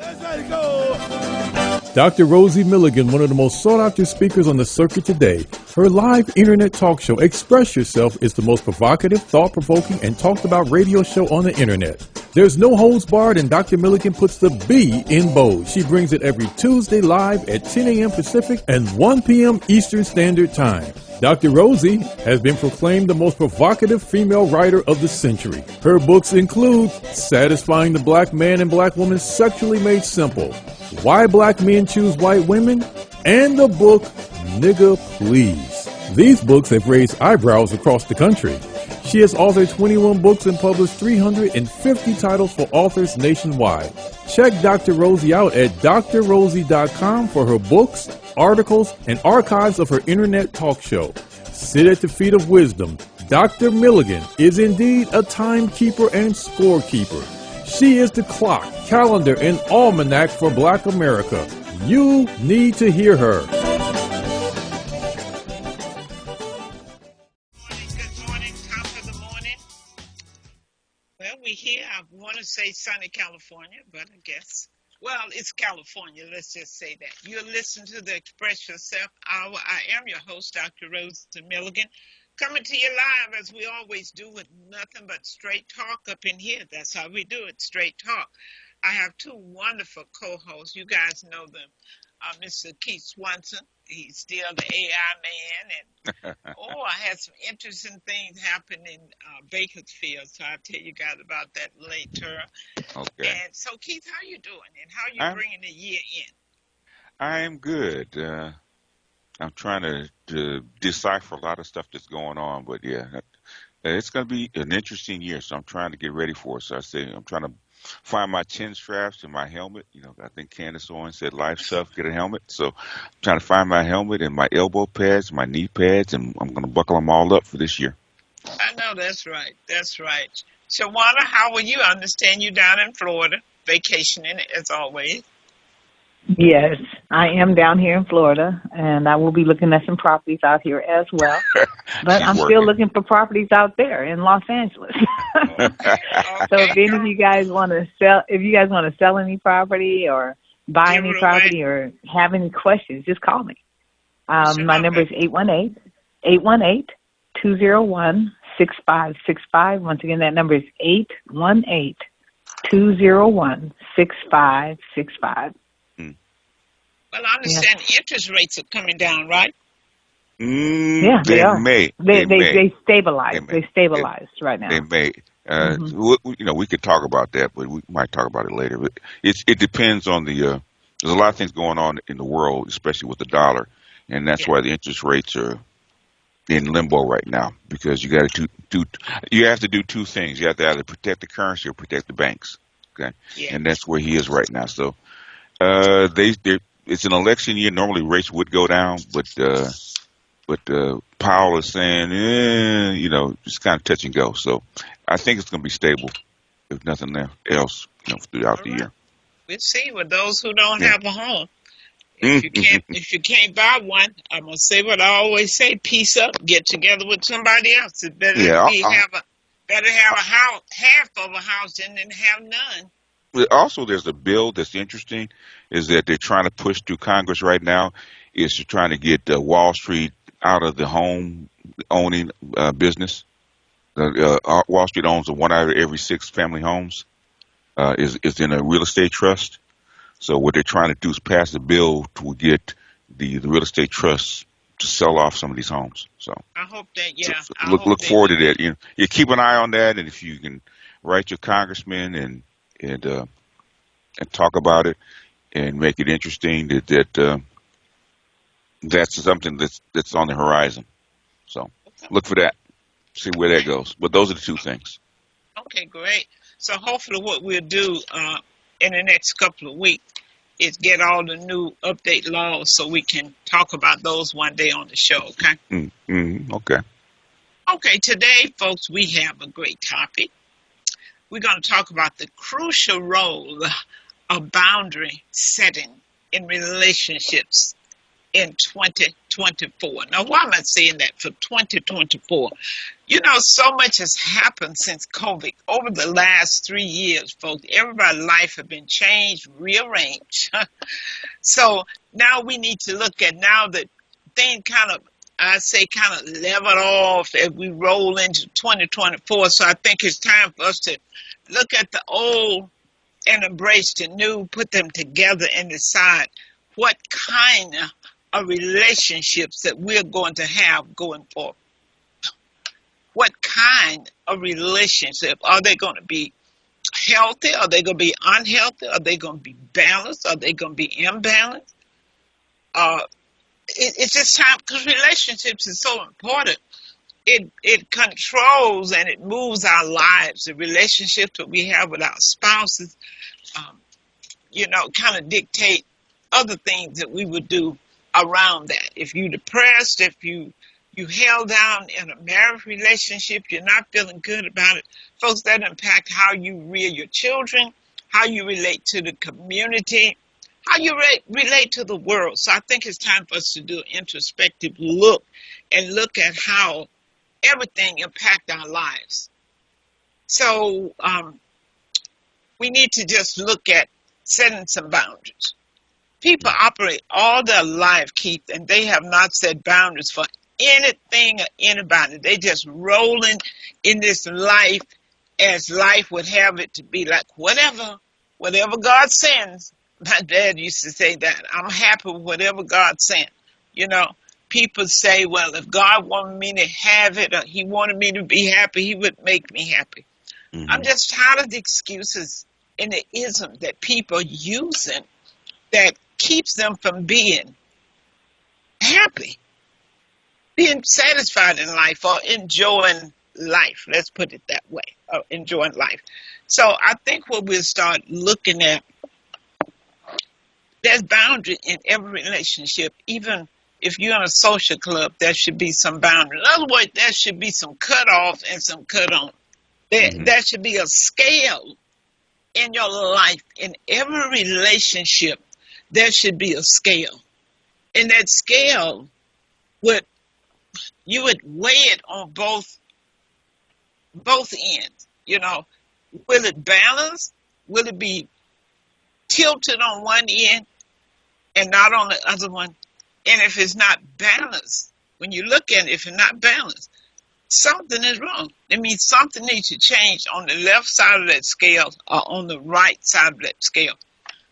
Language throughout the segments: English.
Let's go. Dr. Rosie Milligan, one of the most sought-after speakers on the circuit today. Her live internet talk show, Express Yourself, is the most provocative, thought-provoking, and talked-about radio show on the internet. There's no holds barred, and Dr. Milligan puts the B in bold. She brings it every Tuesday live at 10 a.m. Pacific and 1 p.m. Eastern Standard Time. Dr. Rosie has been proclaimed the most provocative female writer of the century. Her books include Satisfying the Black Man and Black Woman Sexually Made Simple, Why Black Men Choose White Women, and the book Nigga Please. These books have raised eyebrows across the country. She has authored 21 books and published 350 titles for authors nationwide. Check Dr. Rosie out at drrosie.com for her books, articles, and archives of her internet talk show. Sit at the feet of wisdom. Dr. Milligan is indeed a timekeeper and scorekeeper. She is the clock, calendar, and almanac for Black America. You need to hear her. Good morning, top of the morning. Well, we're here. I want to say sunny California, but I guess, well, it's California. Let's just say that. You're listening to the Express Yourself Hour. I am your host, Dr. Rosie Milligan, coming to you live as we always do with nothing but straight talk up in here. That's how we do it, straight talk. I have two wonderful co-hosts. You guys know them. Mr. Keith Swanson, he's still the AI man. And I had some interesting things happen in Bakersfield, so I'll tell you guys about that later. Okay. And so, Keith, how you doing, and how you bringing the year in? I am good. I'm trying to decipher a lot of stuff that's going on, but yeah, it's going to be an interesting year, so I'm trying to get ready for it. So I'm trying to find my chin straps and my helmet. You know, I think Candace Owens said, "Life's tough, get a helmet." So I'm trying to find my helmet and my elbow pads, my knee pads, and I'm going to buckle them all up for this year. I know, that's right. That's right. Shawannah, how are you? I understand you down in Florida, vacationing as always. Yes, I am down here in Florida, and I will be looking at some properties out here as well. But I'm still looking for properties out there in Los Angeles. Okay. So if any of you guys want to sell any property or buy any property or have any questions, just call me. My number is 818-201-6565. Once again, that number is 818-201-6565. Well, I understand interest rates are coming down, right? Yeah, they are. They stabilize. They stabilized right now. They may. We could talk about that, but we might talk about it later. But it depends on the. There's a lot of things going on in the world, especially with the dollar, and that's why the interest rates are in limbo right now, because you got to you have to do two things. You have to either protect the currency or protect the banks. Okay, and that's where he is right now. So it's an election year. Normally rates would go down, but Powell is saying, it's kind of touch and go. So I think it's going to be stable, if nothing else, throughout the year. We'll see with those who don't have a home. If you can't buy one, I'm gonna say what I always say: peace up, get together with somebody else. It's better have a house, half of a house, than have none. Also, there's a bill that's interesting, is that they're trying to push through Congress right now, is to trying to get Wall Street out of the home owning business. Wall Street owns one out of every 6 family homes is in a real estate trust. So what they're trying to do is pass a bill to get the real estate trusts to sell off some of these homes. So I hope that, look forward to that. You keep an eye on that, and if you can write your congressman and talk about it and make it interesting, that's something that's on the horizon. So look for that, see where that goes. But those are the two things. Okay, great. So hopefully what we'll do in the next couple of weeks is get all the new update laws so we can talk about those one day on the show, okay? Okay. Okay, today, folks, we have a great topic. We're going to talk about the crucial role of boundary setting in relationships. in 2024. Now, why am I saying that for 2024? You know, so much has happened since COVID. Over the last 3 years, folks, everybody's life has been changed, rearranged. So now we need to look at now that things kind of, I say, kind of leveled off as we roll into 2024. So I think it's time for us to look at the old and embrace the new, put them together and decide what kind of relationships that we're going to have going forward. What kind of relationship? Are they going to be healthy? Are they going to be unhealthy? Are they going to be balanced? Are they going to be imbalanced? It's just time, because relationships is so important. It controls and it moves our lives. The relationships that we have with our spouses, you know, kind of dictate other things that we would do around that. If you're depressed, if you held down in a marriage relationship, you're not feeling good about it, folks, that impact how you rear your children, how you relate to the community, how you relate to the world. So I think it's time for us to do an introspective look and look at how everything impacts our lives. So we need to just look at setting some boundaries. People operate all their life, Keith, and they have not set boundaries for anything or anybody. They just rolling in this life as life would have it to be, like whatever God sends. My dad used to say that. I'm happy with whatever God sent. You know, people say, well, if God wanted me to have it or he wanted me to be happy, he would make me happy. Mm-hmm. I'm just tired of the excuses and the ism that people are using that keeps them from being happy, being satisfied in life, or enjoying life. Let's put it that way, or enjoying life. So I think what we'll start looking at, there's boundary in every relationship. Even if you're in a social club, there should be some boundary. In other words, there should be some cut off and some cut on. There should be a scale in your life. In every relationship, there should be a scale. And that scale, you would weigh it on both ends. You know, will it balance? Will it be tilted on one end and not on the other one? And if it's not balanced, when you look at it, if it's not balanced, something is wrong. It means something needs to change on the left side of that scale or on the right side of that scale.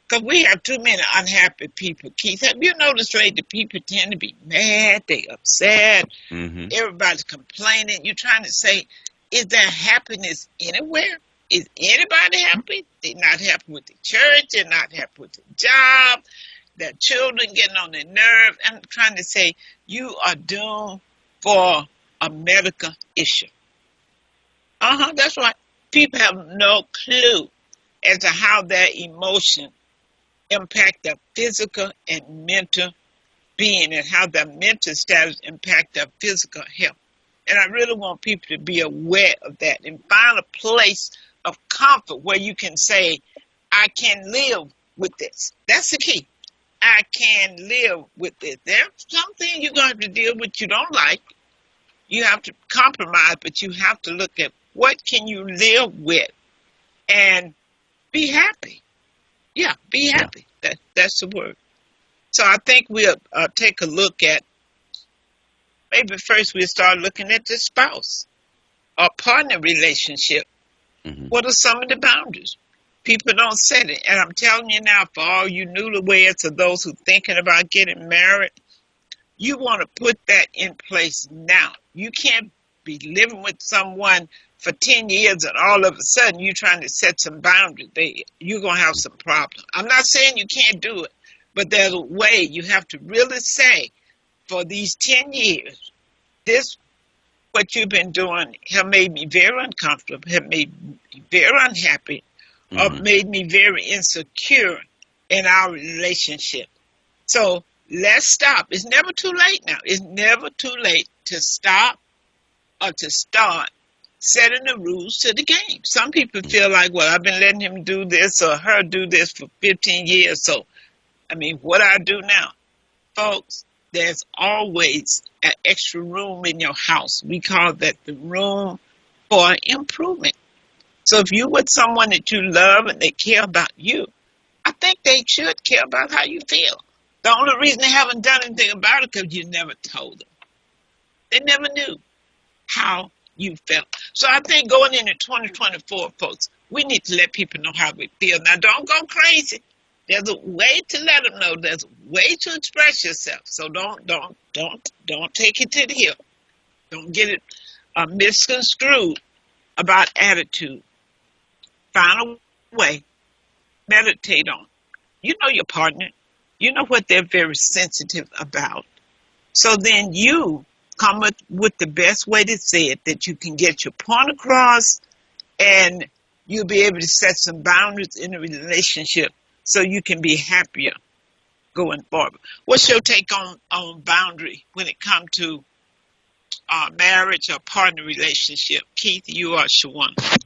Because we have too many unhappy people, Keith. Have you noticed lately people tend to be mad, they upset, everybody's complaining. You're trying to say, is there happiness anywhere? Is anybody happy? They're not happy with the church, they're not happy with the job, their children getting on their nerve. I'm trying to say, you are doomed for a medical issue. That's right. People have no clue as to how their emotion impact their physical and mental being, and how their mental status impact their physical health. And I really want people to be aware of that and find a place of comfort where you can say, I can live with this. That's the key. I can live with this. There's something you're going to have to deal with you don't like. You have to compromise, but you have to look at what can you live with and be happy. Yeah, be happy. That's the word. So I think we'll take a look at, maybe first we'll start looking at the spouse or partner relationship. What are some of the boundaries? People don't set it. And I'm telling you now, for all you newlyweds or those who thinking about getting married, you want to put that in place now. You can't be living with someone for 10 years and all of a sudden you're trying to set some boundaries. You're going to have some problems. I'm not saying you can't do it, but there's a way you have to really say, for these 10 years, this, what you've been doing have made me very uncomfortable, have made me very unhappy, or made me very insecure in our relationship. So let's stop. It's never too late now. It's never too late to stop or to start setting the rules to the game. Some people feel like, well, I've been letting him do this or her do this for 15 years. So, I mean, what do I do now? Folks, there's always an extra room in your house. We call that the room for improvement. So if you're with someone that you love and they care about you, I think they should care about how you feel. The only reason they haven't done anything about it because you never told them. They never knew how you felt. So I think going into 2024, folks, we need to let people know how we feel. Now, don't go crazy. There's a way to let them know. There's a way to express yourself. So don't take it to the hill. Don't get it misconstrued about attitude. Find a way. Meditate on. You know your partner. You know what they're very sensitive about. So then you come up with the best way to say it, that you can get your point across, and you'll be able to set some boundaries in a relationship so you can be happier going forward. What's your take on boundary when it comes to marriage or partner relationship? Keith, you or Shawannah?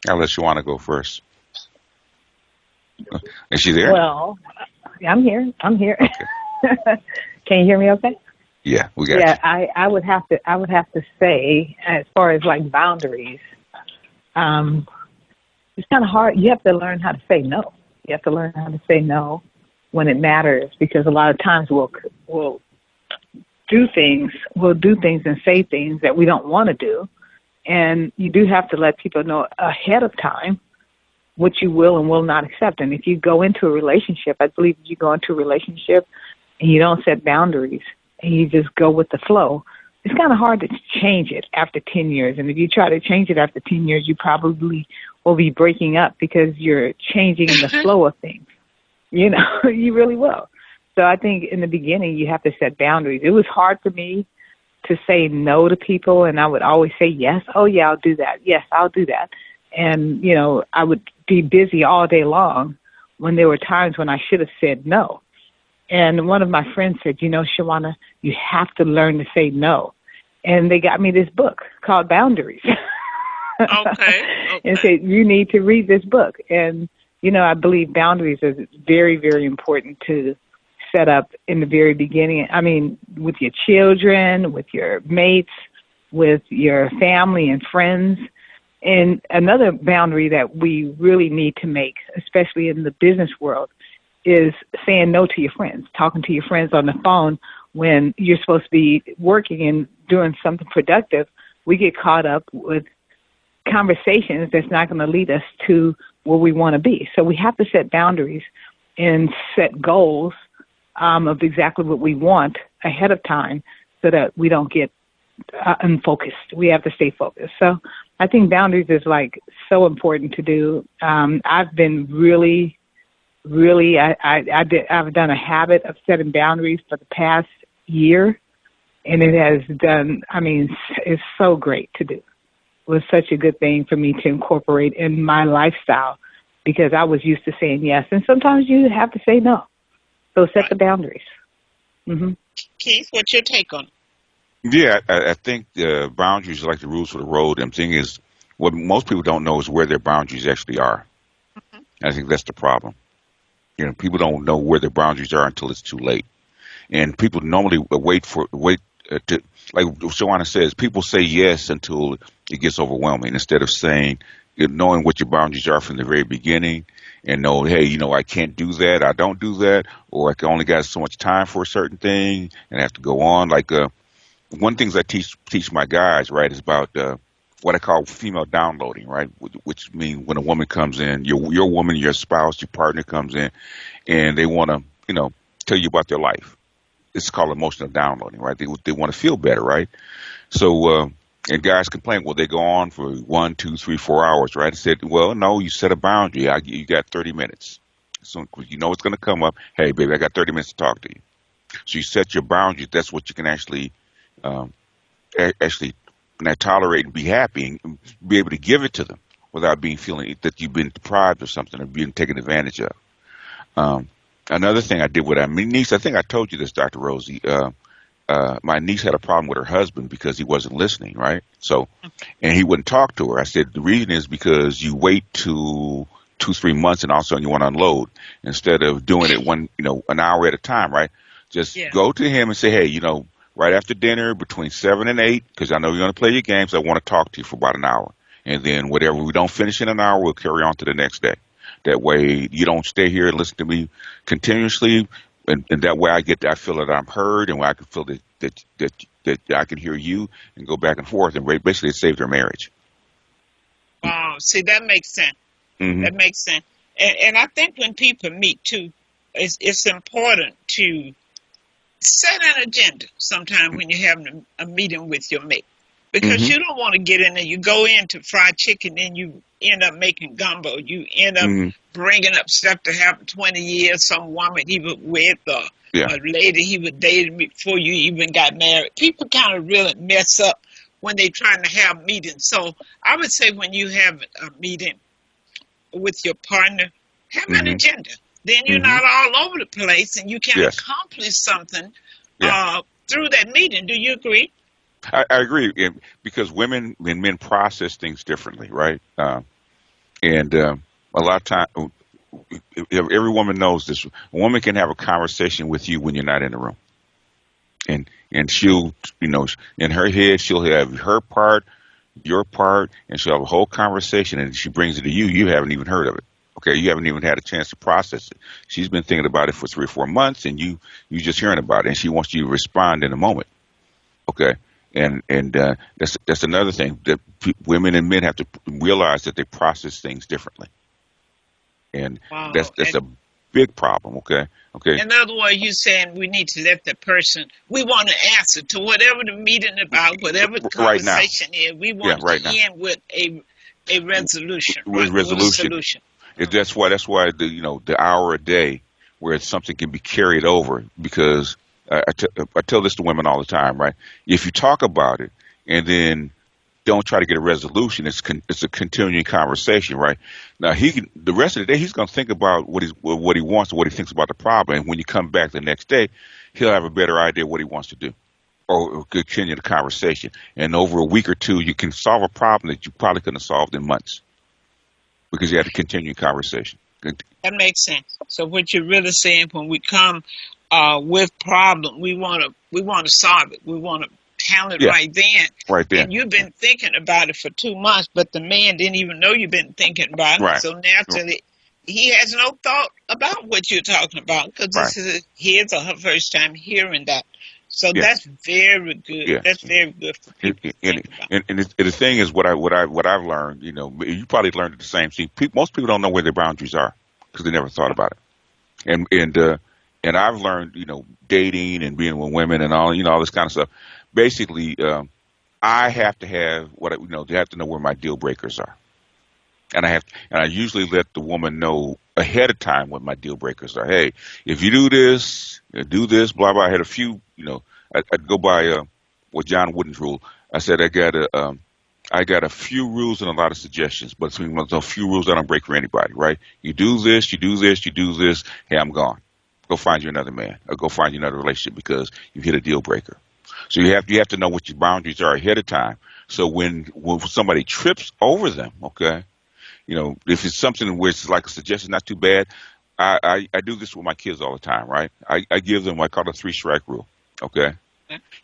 I'll let Shawannah go first. Is she there? Well, I'm here. Okay. Can you hear me okay? Yeah, we got you. Yeah, I would have to say, as far as like boundaries, it's kind of hard. You have to learn how to say no. You have to learn how to say no when it matters, because a lot of times we'll do things and say things that we don't want to do, and you do have to let people know ahead of time what you will and will not accept. And if you go into a relationship, I believe if you go into a relationship and you don't set boundaries and you just go with the flow, it's kind of hard to change it after 10 years. And if you try to change it after 10 years, you probably will be breaking up because you're changing the flow of things. You know, you really will. So I think in the beginning, you have to set boundaries. It was hard for me to say no to people, and I would always say yes. Oh, yeah, I'll do that. Yes, I'll do that. And, you know, I would be busy all day long when there were times when I should have said no. And one of my friends said, you know, Shawannah, you have to learn to say no. And they got me this book called Boundaries. Okay. And said, you need to read this book. And, you know, I believe boundaries are very, very important to set up in the very beginning. I mean, with your children, with your mates, with your family and friends. And another boundary that we really need to make, especially in the business world, is saying no to your friends, talking to your friends on the phone when you're supposed to be working and doing something productive. We get caught up with conversations that's not going to lead us to where we want to be. So we have to set boundaries and set goals of exactly what we want ahead of time so that we don't get unfocused. We have to stay focused. So I think boundaries is like so important to do. I've been I've done a habit of setting boundaries for the past year, and it has done, I mean, it's so great to do. It was such a good thing for me to incorporate in my lifestyle because I was used to saying yes, and sometimes you have to say no. So set the boundaries. Mm-hmm. Keith, what's your take on it? Yeah, I think boundaries are like the rules for the road. And the thing is, what most people don't know is where their boundaries actually are. Mm-hmm. I think that's the problem. You know, people don't know where their boundaries are until it's too late. And people normally wait to, like Shawannah says, people say yes until it gets overwhelming instead of saying, knowing what your boundaries are from the very beginning and know, hey, you know, I can't do that, I don't do that, or I can only got so much time for a certain thing and I have to go on. Like, one thing I teach my guys, right, is about what I call female downloading, right, which means when a woman comes in, your woman, your spouse, your partner comes in, and they want to, you know, tell you about their life. It's called emotional downloading, right? They want to feel better, right? So, and guys complain, well, they go on for 1, 2, 3, 4 hours, right? I said, well, no, you set a boundary. You got 30 minutes. So you know it's going to come up. Hey, baby, I got 30 minutes to talk to you. So you set your boundaries. That's what you can actually not tolerate and be happy and be able to give it to them without feeling that you've been deprived of something or being taken advantage of. Another thing I did with my niece, I think I told you this, Dr. Rosie, my niece had a problem with her husband because he wasn't listening, right? So, and he wouldn't talk to her. I said, the reason is because you wait to 2-3 months and all of a sudden you want to unload instead of doing it an hour at a time, right? Just Yeah. go to him and say, hey, right after dinner, between 7 and 8, because I know you're going to play your games, I want to talk to you for about an hour. And then whatever we don't finish in an hour, we'll carry on to the next day. That way you don't stay here and listen to me continuously. And that way I feel that I'm heard, and I can feel that I can hear you and go back and forth. And basically it saved their marriage. Wow. See, that makes sense. Mm-hmm. That makes sense. And I think when people meet too, it's important to set an agenda sometime when you're having a meeting with your mate. Because Mm-hmm. you don't want to get in there. You go into fried chicken and you end up making gumbo. You end up Mm-hmm. bringing up stuff that happened 20 years, some woman he was with or Yeah. a lady he was dating before you even got married. People kind of really mess up when they're trying to have meetings. So I would say when you have a meeting with your partner, have an Mm-hmm. agenda. Then you're Mm-hmm. not all over the place and you can Yes. accomplish something Yeah. through that meeting. Do you agree? I agree, because women and men process things differently, right? And a lot of time, every woman knows this. A woman can have a conversation with you when you're not in the room, and she'll, in her head, she'll have her part, your part, and she'll have a whole conversation, and she brings it to you. You haven't even heard of it. Okay, you haven't even had a chance to process it. She's been thinking about it for 3 or 4 months, and you just hearing about it, and she wants you to respond in a moment. Okay. And that's another thing that women and men have to realize, that they process things differently, and Wow. that's a big problem. Okay. In other words, you're saying we need to let the person, we want to answer to whatever the meeting about, whatever the Right now. conversation is. We Yeah, want right to now. end with a resolution, With right? With a resolution. solution. That's why the hour a day where something can be carried over, because I tell this to women all the time, right? If you talk about it and then don't try to get a resolution, it's a continuing conversation, right? Now the rest of the day he's going to think about what he wants, or what he thinks about the problem, and when you come back the next day, he'll have a better idea what he wants to do, or continue the conversation. And over a week or two, you can solve a problem that you probably couldn't have solved in months, because you had to continue conversation. That makes sense. So what you're really saying, when we come with problem, we want to solve it. We want to handle it Yeah. right then. Right there. And you've been thinking about it for 2 months, but the man didn't even know you've been thinking about it. Right. So naturally, he has no thought about what you're talking about, because this is his or her first time hearing that. So Yeah. that's very good. Yeah. That's very good for people to think about. And the thing is, what I've learned, you probably learned the same thing. Most people don't know where their boundaries are, because they never thought about it. And I've learned, dating and being with women and all this kind of stuff. Basically, I have to have they have to know where my deal breakers are, and I usually let the woman know ahead of time what my deal breakers are. Hey, if you do this, blah blah. I had a few, I'd go by what John Wooden's rule. I said I got a few rules and a lot of suggestions, but between those few rules, I don't break for anybody. Right? You do this, you do this, you do this. Hey, I'm gone. Go find you another man, or go find you another relationship, because you hit a deal breaker. So you have to know what your boundaries are ahead of time. So when somebody trips over them, okay, if it's something where it's like a suggestion, not too bad. I do this with my kids all the time, right? I give them what I call the 3-strike rule. Okay,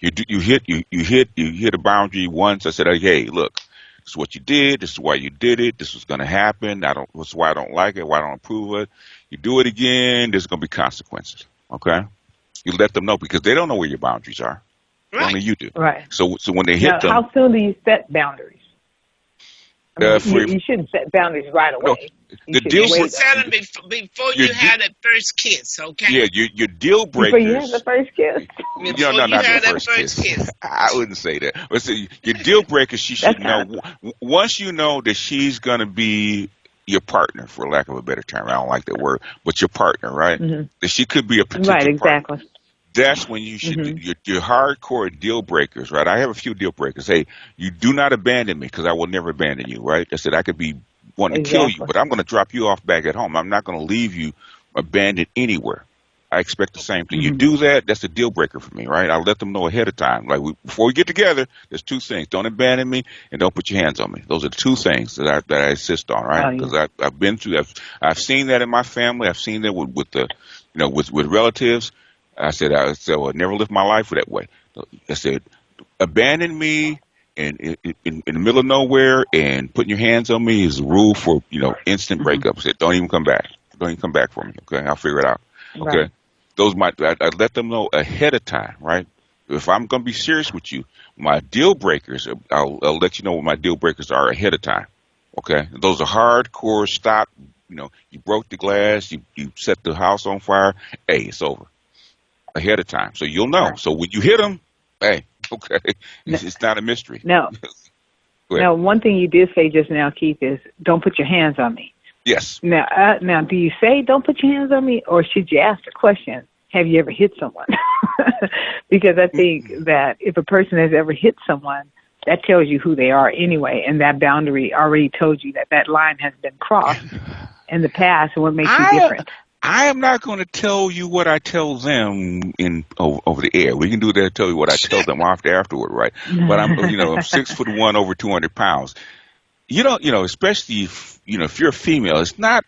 you hit a boundary once. I said, hey, look, this is what you did. This is why you did it. This was going to happen. That's why I don't like it. Why I don't approve of it. You do it again, there's going to be consequences. Okay, you let them know, because they don't know where your boundaries are. Right. Only you do. Right. So when they hit Now, them, how soon do you set boundaries? I mean, you shouldn't set boundaries right away. The deal You should break- set them before you had that first kiss, okay? yeah, your deal breakers. Before you have the first kiss. Before No, you not had the that first kiss. I wouldn't say that. But see, your deal breakers, she should know. Once you know that she's going to be your partner, for lack of a better term, I don't like that word, but your partner, right? Mm-hmm. That she could be a potential Right, exactly. partner. That's when you should do your hardcore deal breakers, right? I have a few deal breakers. Hey, you do not abandon me, because I will never abandon you, right? I said I could be wanting to kill you, but I'm going to drop you off back at home. I'm not going to leave you abandoned anywhere. I expect the same thing. You do that, that's a deal breaker for me, right? I'll let them know ahead of time. Like before we get together, there's 2 things: don't abandon me, and don't put your hands on me. Those are the 2 things that I insist on, right? Because I've been through that. I've seen that in my family. I've seen that with the with relatives. I said, well, never live my life that way. I said, abandon me in the middle of nowhere and putting your hands on me is a rule for, instant Hmm. breakup. I said, don't even come back. Don't even come back for me. Okay. I'll figure it out. Okay. Right. I let them know ahead of time, right? If I'm going to be serious with you, my deal breakers, I'll let you know what my deal breakers are ahead of time. Okay. Those are hardcore stop. You broke the glass, you set the house on fire. Hey, it's over ahead of time. So you'll know. Right. So when you hit them, hey, okay, No, it's not a mystery. no, Go ahead. now, one thing you did say just now, Keith, is don't put your hands on me. Yes. Now, do you say don't put your hands on me, or should you ask the question, have you ever hit someone? Because I think that if a person has ever hit someone, that tells you who they are anyway, and that boundary already told you that that line has been crossed in the past, and what makes you I different. I am not going to tell you what I tell them over the air. We can do that. Tell you what I tell them afterward, right? But I'm 6'1", over 200 pounds. Especially if you're a female, it's not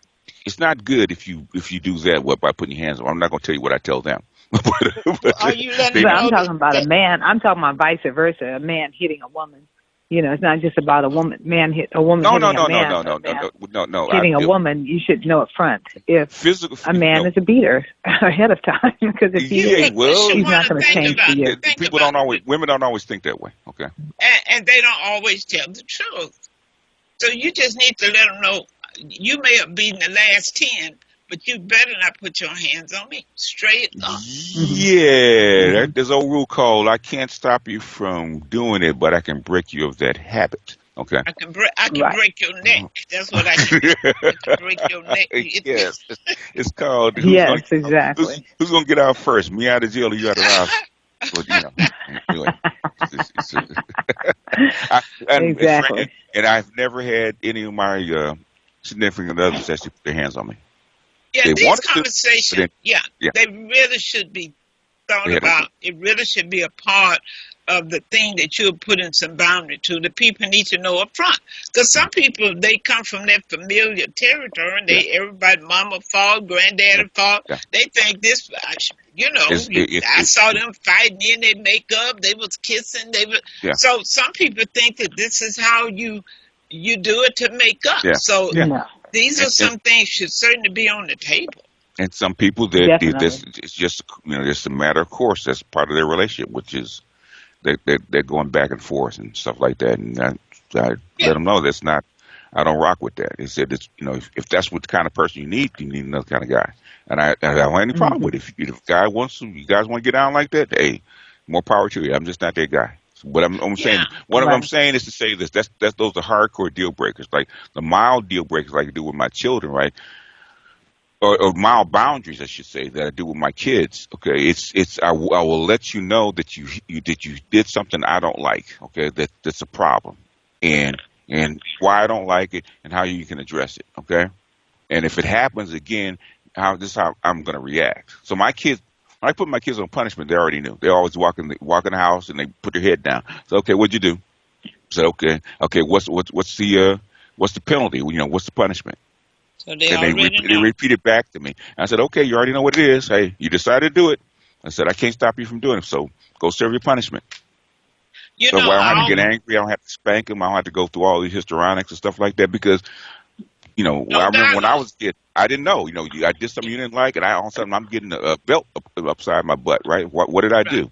good if you do that by putting your hands on. I'm not going to tell you what I tell them, but Are you letting they But them know. I'm know talking about a that man. I'm talking about vice versa. A man hitting a woman. It's not just about a woman No, no, hitting a no, no, man. no, But no, a no, man no, no, no. hitting a woman, you should know up front if Physical. a man is a beater ahead of time. Because if he Yeah, is, well, he's not Shawannah, going to change for you. think people about don't always, it, women don't always think that way. Okay. and they don't always tell the truth. So you just need to let them know you may have beaten the last 10, but you better not put your hands on me. Straight up. Hmm. Yeah, Hmm. there's old rule called I can't stop you from doing it, but I can break you of that habit. Okay. I can Right. break your neck. That's what I can do. I can break your neck. Yes, it's called Yes, who's exactly. who's gonna get out first? Me out of jail or you out of the house? But anyway, it's I, Exactly. and I've never had any of my significant others actually put their hands on me. Yeah, They these wanted to, but conversations, then yeah, yeah, they really should be thought they had to do about. It really should be a part of the thing that you're putting some boundary to. The people need to know up front. Because it. some people, they come from that familiar territory and Yeah, everybody, mama fault, yeah, granddaddy fault. yeah. They think this, It's it, it, I it, saw them fighting in their makeup. They was kissing. yeah, So some people think that this is how you do it to make up. yeah, So yeah. No, these And, are some things should certainly be on the table. some people that definitely. it's just just a matter of course. That's part of their relationship, which is they're going back and forth and stuff like that. And I let Yeah. them know that's not. I don't rock with that. They said it's if that's what the kind of person you need another kind of guy. And I don't have any problem Hmm. with it. If a guy wants to, you guys want to get down like that, hey, more power to you. I'm just not that guy. But I'm Yeah. saying what I'm Right. saying is to say this. That's those are hardcore deal breakers. Like the mild deal breakers, like I do with my children, right? Or mild boundaries, I should say, that I do with my kids. Okay, I will let you know that you did something I don't like. Okay, that's a problem, and why I don't like it, and how you can address it. Okay, and if it happens again, how I'm going to react. So my kids, when I put my kids on punishment, they already knew. They always walk in the house and they put their head down. So okay, what'd you do? I said okay. What's the penalty? What's the punishment? So they And already they know. repeat it back to me. And I said, okay, you already know what it is. Hey, you decided to do it. I said, I can't stop you from doing it. So go serve your punishment. You So know, I don't have to I get angry. I don't have to spank them. I don't have to go through all these histrionics and stuff like that because, I no remember when I dialogue. was a kid, I didn't know. I did something you didn't like, and all of a sudden I'm getting a belt upside my butt, right? What did I Right. do?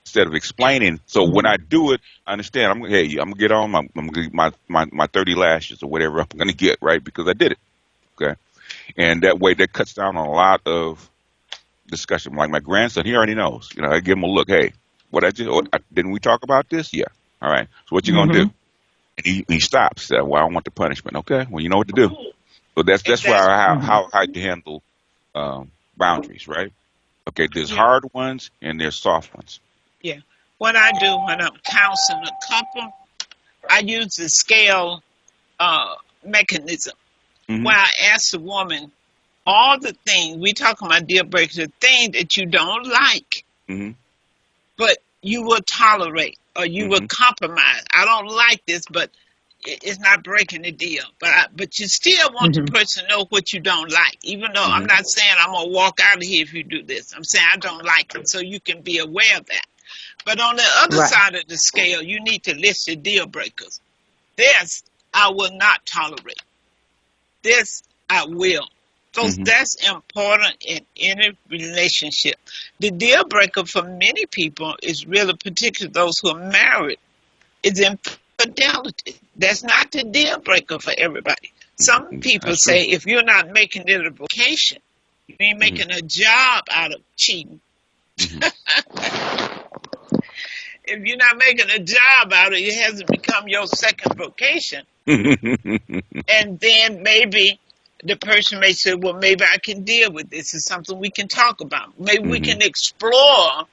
Instead of Yeah. explaining. So when Hmm. I do it, I understand. I'm going to get on I'm going to get my 30 lashes or whatever I'm going to get, right? Because I did it. Okay. And that way, that cuts down on a lot of discussion. Like my grandson, he already knows. I give him a look. Hey, what I just didn't we talk about this? Yeah. All right. So what you gonna Hmm. do? And he stops. Said, well, I want the punishment. Okay. Well, you know what to do. So And that's why that's Hmm. how to handle boundaries, right? Okay. There's yeah, hard ones and there's soft ones. yeah. What I do when I'm counseling a couple, I use the scale uh, mechanism Hmm. where I ask the woman all the things we talking about deal breakers, the thing that you don't like, Hmm. but you will tolerate or you will Hmm. compromise. I don't like this, but it's not breaking the deal. But you still want the person to know what you don't like. Even though I'm not saying I'm gonna walk out of here if you do this. I'm saying I don't like it, so you can be aware of that. But on the other side of the scale, you need to list your deal breakers. This I will not tolerate. This I will. Because that's important in any relationship. The deal breaker for many people is really, particularly those who are married, is infidelity. That's not the deal breaker for everybody. Some people say if you're not making it a vocation, you ain't making a job out of cheating. If you're not making a job out of it, it hasn't become your second vocation. And then maybe the person may say, well, maybe I can deal with this. It's something we can talk about. Maybe we can explore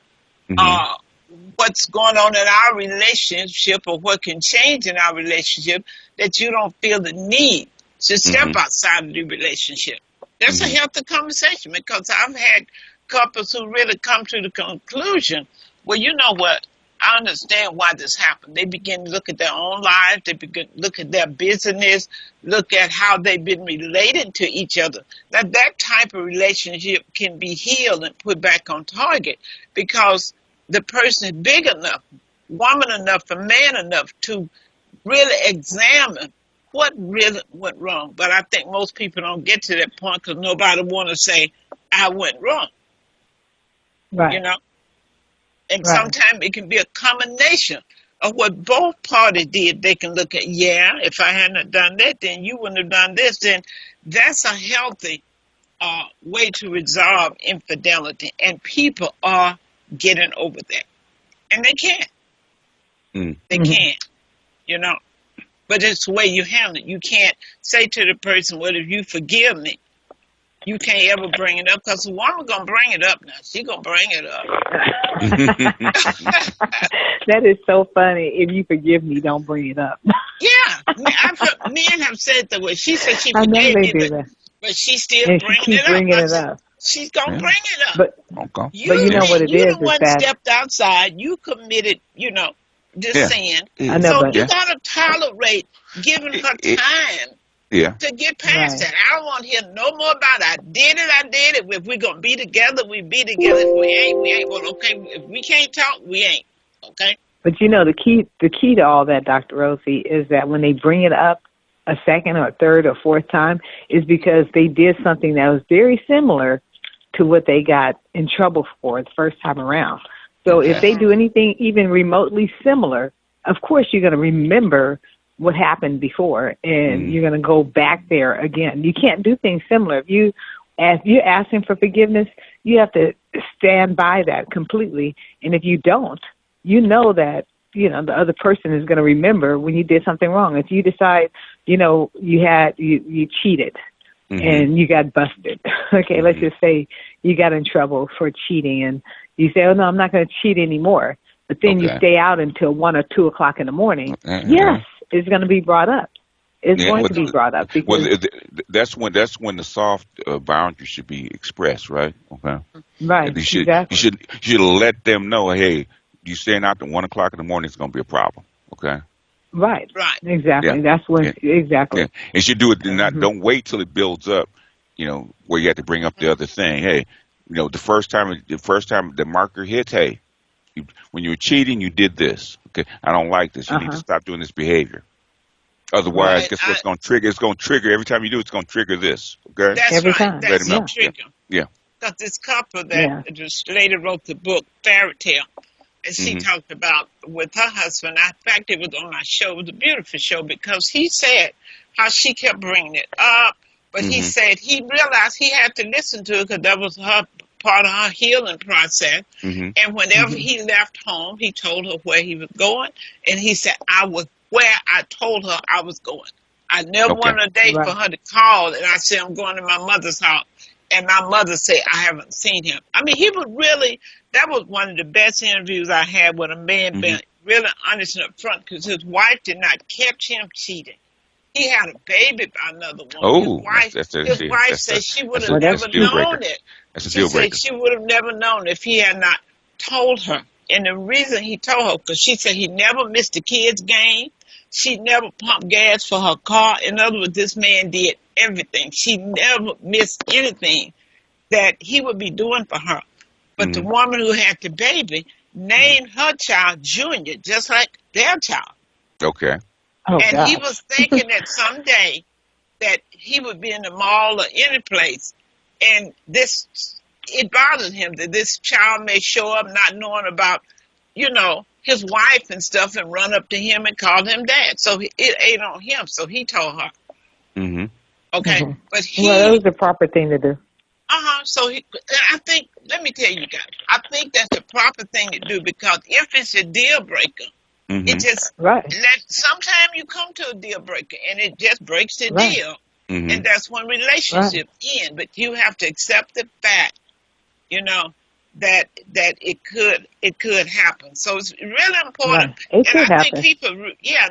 what's going on in our relationship or what can change in our relationship that you don't feel the need to step outside of the relationship. That's a healthy conversation, because I've had couples who really come to the conclusion, well, you know what? I understand why this happened. They begin to look at their own lives. They begin to look at their business, look at how they've been related to each other. Now, that type of relationship can be healed and put back on target, because the person is big enough, woman enough, and man enough to really examine what really went wrong. But I think most people don't get to that point because nobody want to say, I went wrong. Right. You know? And sometimes it can be a combination of what both parties did. They can look at, if I hadn't done that, then you wouldn't have done this. Then that's a healthy way to resolve infidelity. And people are getting over that. And they can. They can, you know. But it's the way you handle it. You can't say to the person, well, if you forgive me, you can't ever bring it up, because the woman going to bring it up now. She going to bring it up. That is so funny. If you forgive me, don't bring it up. Yeah. I've heard men have said that way. She said she forgave me, but she's still bringing it up. She's going to bring it up. But you know what it is? You the one stepped outside. You committed, this sin. I know, so you got to tolerate giving her time. To get past that. I don't want to hear no more about it. I did it. If we're going to be together, we be together. If we ain't. Well, okay. If we can't talk, we ain't. Okay? But you know, the key to all that, Dr. Rosie, is that when they bring it up a second or third or fourth time, is because they did something that was very similar to what they got in trouble for the first time around. So if they do anything even remotely similar, of course you're going to remember what happened before, and you're going to go back there again. You can't do things similar. If you're asking for forgiveness, you have to stand by that completely. And if you don't, you know that, the other person is going to remember when you did something wrong. If you decide, you cheated and you got busted. Okay, let's just say you got in trouble for cheating, and you say, oh, no, I'm not going to cheat anymore. But then you stay out until 1 or 2 o'clock in the morning. Yes. It's going to be brought up. It's going to be brought up. Because that's when the soft boundary should be expressed, right? Okay. Right. You should let them know, hey, you staying out till 1 o'clock in the morning, it's going to be a problem. Okay. Right. Exactly. Yeah. That's when exactly. Yeah. And you do it. Don't wait till it builds up. Where you have to bring up the other thing. Hey, the first time the marker hits, hey, when you were cheating, you did this. Okay, I don't like this. You need to stop doing this behavior. Otherwise, guess what's going to trigger? It's going to trigger every time you do. It's going to trigger this. Okay, that's every right. Time. That's the trigger. Yeah. Because this couple that just later wrote the book Fairy Tale, and she talked about with her husband. In fact, it was on my show. It was a beautiful show because he said how she kept bringing it up, but he said he realized he had to listen to it because that was her part of her healing process. And whenever he left home, he told her where he was going. And he said, I was where I told her I was going. I never wanted a day for her to call. And I said, I'm going to my mother's house. And my mother said, I haven't seen him. I mean, he was really, that was one of the best interviews I had with a man being really honest and upfront, because his wife did not catch him cheating. He had a baby by another woman. Oh, his wife said she would have never known it. That's a deal breaker. She would have never known if he had not told her. And the reason he told her, because she said he never missed a kid's game. She never pumped gas for her car. In other words, this man did everything. She never missed anything that he would be doing for her. But the woman who had the baby named her child Junior, just like their child. Okay. Oh, And he gosh. was thinking that someday that he would be in the mall or any place, and it bothered him that this child may show up not knowing about, his wife and stuff, and run up to him and call him dad. So it ate on him. So he told her. Mm-hmm. Okay, but Well, that was the proper thing to do. So I think, let me tell you guys, I think that's the proper thing to do, because if it's a deal breaker, it just Right. sometimes you come to a deal breaker and it just breaks the Right. deal, and that's when relationships end. But you have to accept the fact, that it could happen. So it's really important, Right. It and could I think happen. people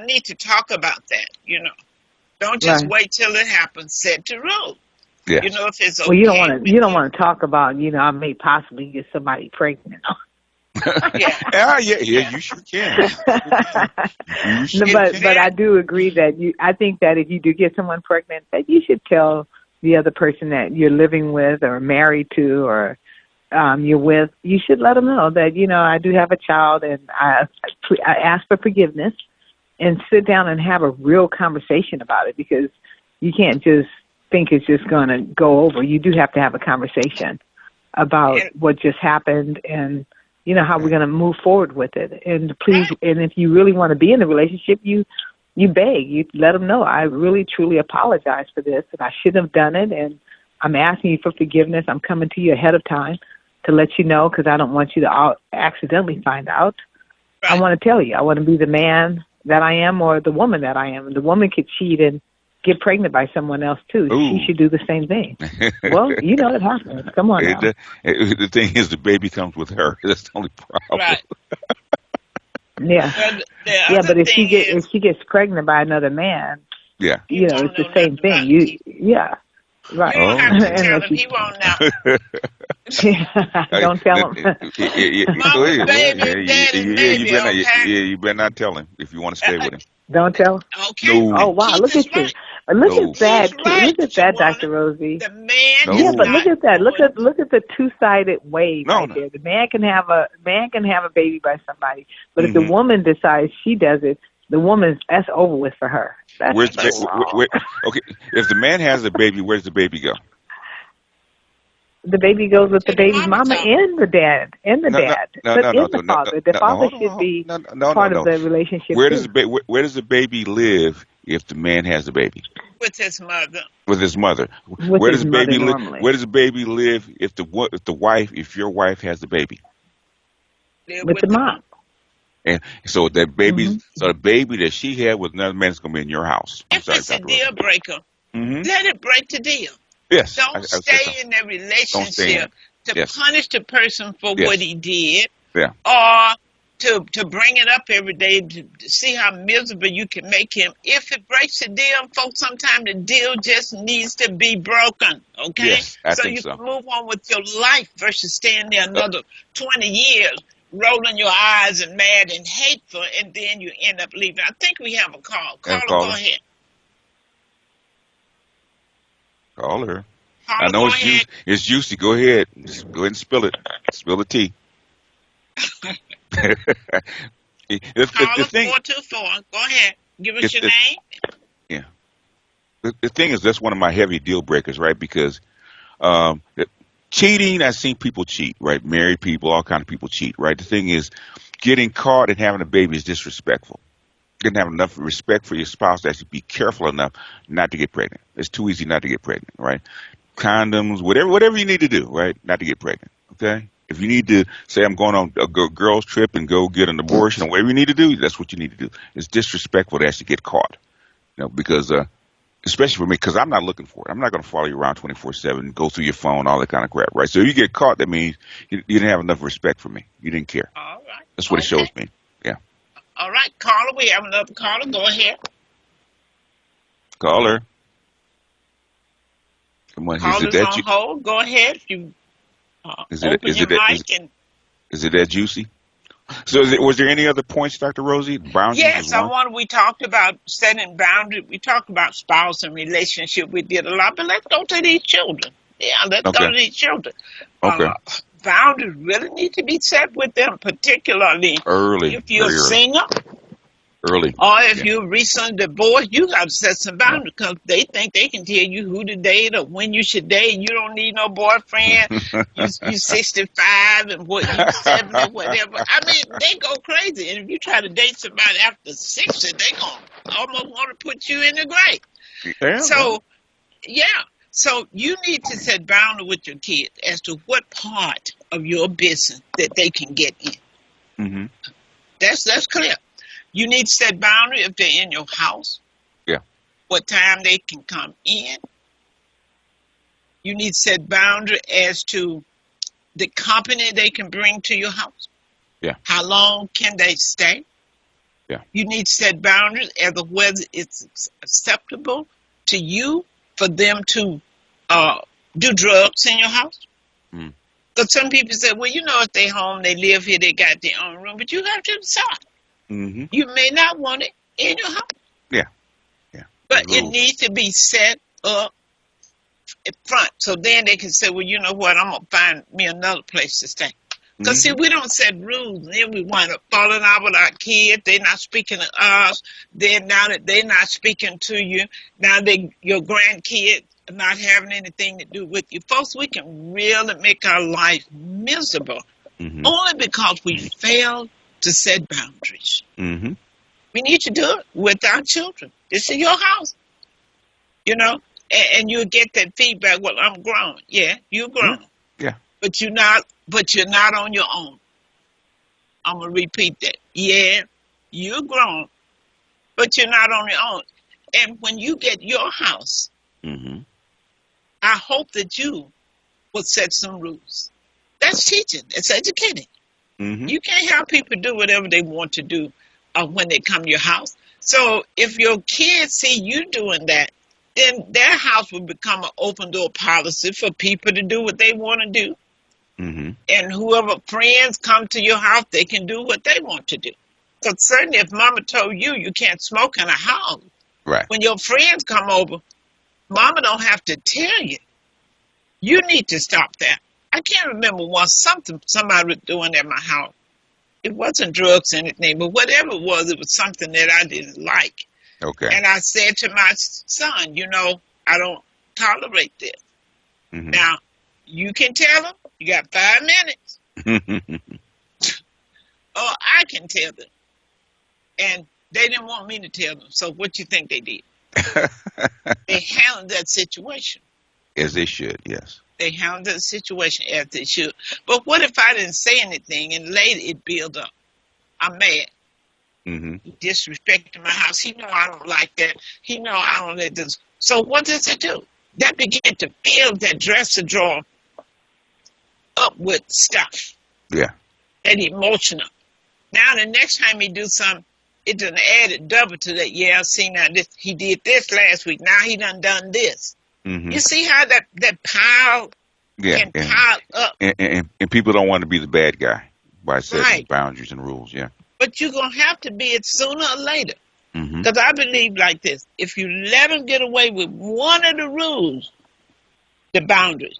need to talk about that. Don't just Right. wait till it happens. Set the rule. Yeah. If it's okay. Well, you don't want to talk about, I may possibly get somebody pregnant. Yeah. Yeah, you sure can. You sure But I do agree that I think that if you do get someone pregnant, that you should tell the other person that you're living with or married to or you're with. You should let them know that, I do have a child, and I ask for forgiveness, and sit down and have a real conversation about it, because you can't just think it's just going to go over. You do have to have a conversation about what just happened, and how we're going to move forward with it. And please, and if you really want to be in a relationship, you beg, you let them know, I really truly apologize for this, and I shouldn't have done it, and I'm asking you for forgiveness. I'm coming to you ahead of time to let you know, because I don't want you to accidentally find out. Right. I want to tell you, I want to be the man that I am, or the woman that I am. The woman could cheat and get pregnant by someone else too. Ooh. She should do the same thing. Well, it happens. Come on now. The thing is, the baby comes with her. That's the only problem. Right. Yeah. But if she gets pregnant by another man, yeah, it's the same thing. Right. You don't have to tell Unless him. He won't know. Don't tell him. Mama, baby, daddy, baby, okay? You better not tell him if you want to stay with him. Don't tell. Okay. No. Oh wow! Look at you. Look at that. Look at that, Dr. Rosie. The man. No. Yeah, but look at that. Look at the two-sided way No, right no. there. The man can have a baby by somebody, but if the woman decides she does it, that's over with for her. That's okay, if the man has a baby, where's the baby go? The baby goes with the To the baby's mama mama top. and the dad, the father. The father should be part of the relationship. Where too. where does the baby live if the man has the baby? With his mother. With his mother. With Where his does the baby mother live? normally. Where does the baby live if your wife has the baby? With the mom. And so that baby, so the baby that she had with another man is going to be in your house. If it's a deal breaker, let it break the deal. Yes. Don't stay in that relationship to punish the person for what he did, or to bring it up every day to see how miserable you can make him. If it breaks the deal, folks, sometimes the deal just needs to be broken, okay? Yes, I so think you so. can move on with your life versus staying there another 20 years, rolling your eyes and mad and hateful, and then you end up leaving. I think we have a call. Caller, go ahead. Call her. Caller, I know go it's juicy. Go ahead. Just go ahead and spill it. Spill the tea. Caller, the thing, 424. Go ahead. Give us your name. Yeah. The thing is, that's one of my heavy deal breakers, right? Because cheating, I've seen people cheat, right? Married people, all kind of people cheat, right? The thing is, getting caught and having a baby is disrespectful. You didn't have enough respect for your spouse to actually be careful enough not to get pregnant. It's too easy not to get pregnant, right? Condoms, whatever you need to do, right? Not to get pregnant, okay? If you need to say I'm going on a girls trip and go get an abortion or whatever you need to do, that's what you need to do. It's disrespectful to actually get caught, because especially for me, because I'm not looking for it. I'm not going to follow you around 24/7, go through your phone, all that kind of crap, right? So if you get caught, that means you didn't have enough respect for me. You didn't care. All right. That's what it shows me. Yeah. All right, caller. We have another caller. Go ahead. Call her. Come on. Caller's on hold. Go ahead. You Is open it your mic and is it that juicy? So, was there any other points, Dr. Rosie? Boundaries was Yes, one. we talked about setting boundaries. We talked about spouse and relationship. We did a lot, but let's go to these children. Yeah, let's go Okay. to these children. Okay. Boundaries really need to be set with them, particularly Early, if you're very a early, singer early. or if Yeah. you're recently divorced. You got to set some Yeah. boundaries because they think they can tell you who to date or when you should date. You don't need no boyfriend. You 65 and what you 70, whatever. I mean, they go crazy. And if you try to date somebody after 60, they gonna almost want to put you in the grave. Yeah. So yeah. So you need to set boundaries with your kids as to what part of your business that they can get in. Mm-hmm. That's clear. You need to set boundaries if they're in your house. Yeah. What time they can come in. You need to set boundaries as to the company they can bring to your house. Yeah. How long can they stay? Yeah. You need to set boundaries as to whether it's acceptable to you for them to do drugs in your house. Mm. Because some people say, well, if they home, they live here, they got their own room, but you have to decide. Mm-hmm. You may not want it in your house. Yeah. Yeah. But it Rules. needs to be set up in front. So then they can say, well, you know what, I'm going to find me another place to stay. Because, see, we don't set rules, and then we wind up falling out with our kids. They're not speaking to us. Now that they're not speaking to you, now your grandkids are not having anything to do with you. Folks, we can really make our life miserable only because we fail to set boundaries. Mm-hmm. We need to do it with our children. This is your house, and you'll get that feedback. Well, I'm grown. Yeah, you're grown. Yeah. But you're not on your own. I'm going to repeat that. Yeah, you're grown, but you're not on your own. And when you get your house, I hope that you will set some rules. That's teaching. It's educating. You can't have people do whatever they want to do when they come to your house. So if your kids see you doing that, then their house will become an open door policy for people to do what they want to do. And whoever friends come to your house, they can do what they want to do. Because certainly if mama told you you can't smoke in a house, right, when your friends come over, mama don't have to tell you. You need to stop that. I can't remember once somebody was doing at my house. It wasn't drugs or anything, but whatever it was something that I didn't like. Okay. And I said to my son, I don't tolerate this. Now, you can tell them, you got 5 minutes. Or I can tell them. And they didn't want me to tell them. So what you think they did? They handled that situation. As they should, yes. They handled the situation as they should. But what if I didn't say anything and later it built up? I'm mad. He disrespected my house. He know I don't like that. He know I don't like this. So what does it do? That began to fill that dresser drawer up with stuff. Yeah. That emotional. Now the next time he do something, it done added double to that. Yeah, see now he did this last week. Now he done this. You see how that pile can pile up. And people don't want to be the bad guy by setting boundaries and rules. Yeah. But you're going to have to be it sooner or later. Because I believe like this. If you let them get away with one of the rules, the boundaries,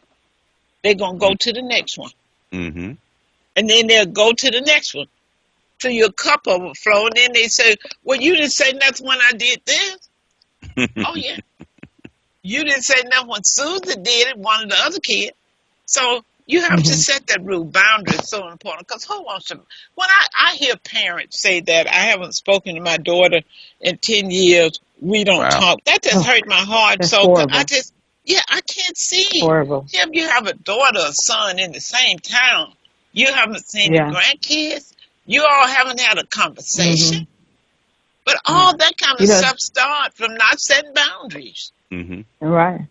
they're going to go to the next one. And then they'll go to the next one. Till your cup overflow. And then they say, well, you didn't say nothing when I did this. Oh, yeah. You didn't say nothing when Susan did it, one of the other kids. So you have to set that rule. Boundary is so important. Because who wants to? When I hear parents say that, I haven't spoken to my daughter in 10 years, we don't talk. That just hurt my heart. So horrible. I can't see. Horrible. If you have a daughter or son in the same town, you haven't seen the grandkids, you all haven't had a conversation. But all that kind of stuff starts from not setting boundaries. Right.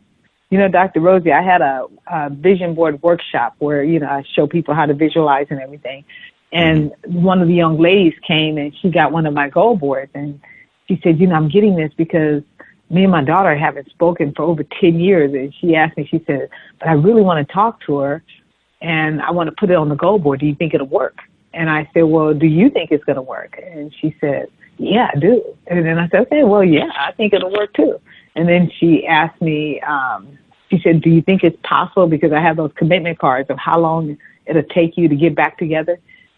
Dr. Rosie, I had a vision board workshop where, I show people how to visualize and everything. And one of the young ladies came and she got one of my goal boards. And she said, I'm getting this because me and my daughter haven't spoken for over 10 years. And she asked me, she said, but I really want to talk to her and I want to put it on the goal board. Do you think it'll work? And I said, well, do you think it's going to work? And she said, yeah, I do. And then I said, okay, well, yeah, I think it'll work too. And then she asked me, she said, do you think it's possible? Because I have those commitment cards of how long it'll take you to get back together.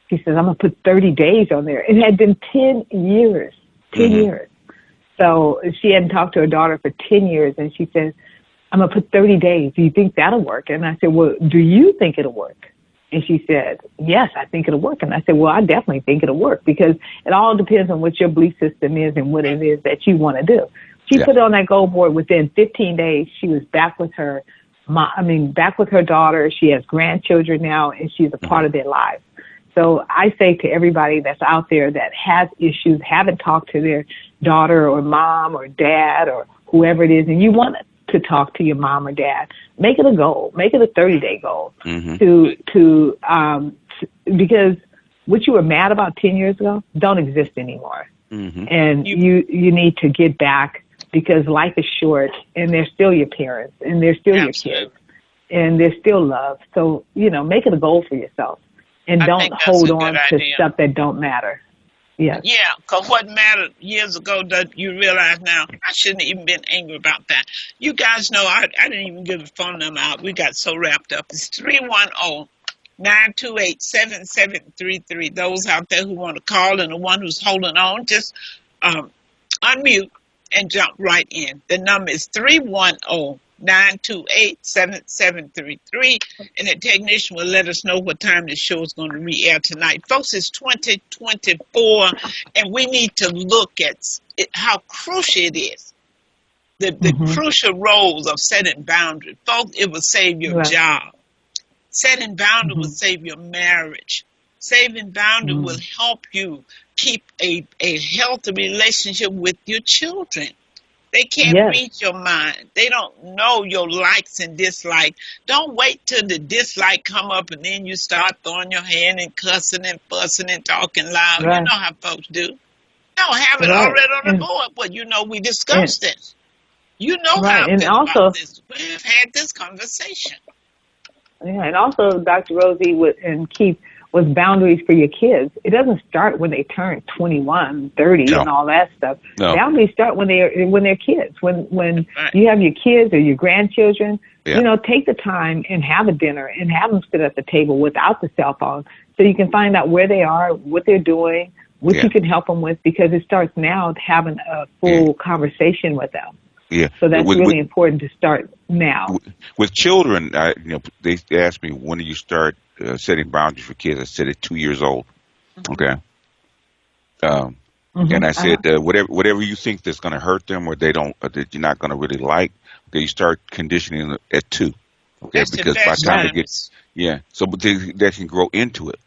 She says, I'm going to put 30 days on there. It had been 10 years, 10 years. So she hadn't talked to her daughter for 10 years. And she says, I'm going to put 30 days. Do you think that'll work? And I said, well, do you think it'll work? And she said, yes, I think it'll work. And I said, well, I definitely think it'll work because it all depends on what your belief system is and what it is that you want to do. She put it on that goal board. Within 15 days, she was back with her back with her daughter. She has grandchildren now, and she's a part of their lives. So I say to everybody that's out there that has issues, haven't talked to their daughter or mom or dad or whoever it is, and you want to talk to your mom or dad, make it a goal. Make it a 30-day goal because what you were mad about 10 years ago don't exist anymore. And you need to get back because life is short and they're still your parents and they're still your kids and there's still love. So, make it a goal for yourself and don't hold on to stuff that don't matter. Yeah, because what mattered years ago that you realize now, I shouldn't have even been angry about that. You guys know I didn't even give the phone number out. We got so wrapped up. It's 310-928-7733. Those out there who want to call and the one who's holding on, just unmute and jump right in. The number is 310-928-7733, and the technician will let us know what time the show is going to re-air tonight. Folks, it's 2024, and we need to look at how crucial it is. The crucial roles of setting boundaries. Folks, it will save your job. Setting boundaries will save your marriage. Saving boundaries will help you keep a healthy relationship with your children. They can't read your mind. They don't know your likes and dislikes. Don't wait till the dislike come up and then you start throwing your hand and cussing and fussing and talking loud. You know how folks do. No, have it already on the board. But we discussed this. You know how I feel about this. We've had this conversation. Yeah, and also, Dr. Rosie and Keith, with boundaries for your kids. It doesn't start when they turn 21, 30, and all that stuff. No. Boundaries start when they're kids. When you have your kids or your grandchildren, take the time and have a dinner and have them sit at the table without the cell phone so you can find out where they are, what they're doing, what you can help them with, because it starts now having a full conversation with them. Yeah. So that's really important to start now. With children, they ask me, when do you start setting boundaries for kids? I said at 2 years old. Okay. And I said, whatever you think that's going to hurt them or they don't, or that you're not going to really like, you start conditioning them at 2. Okay. That's because by the time they get, so they can grow into it,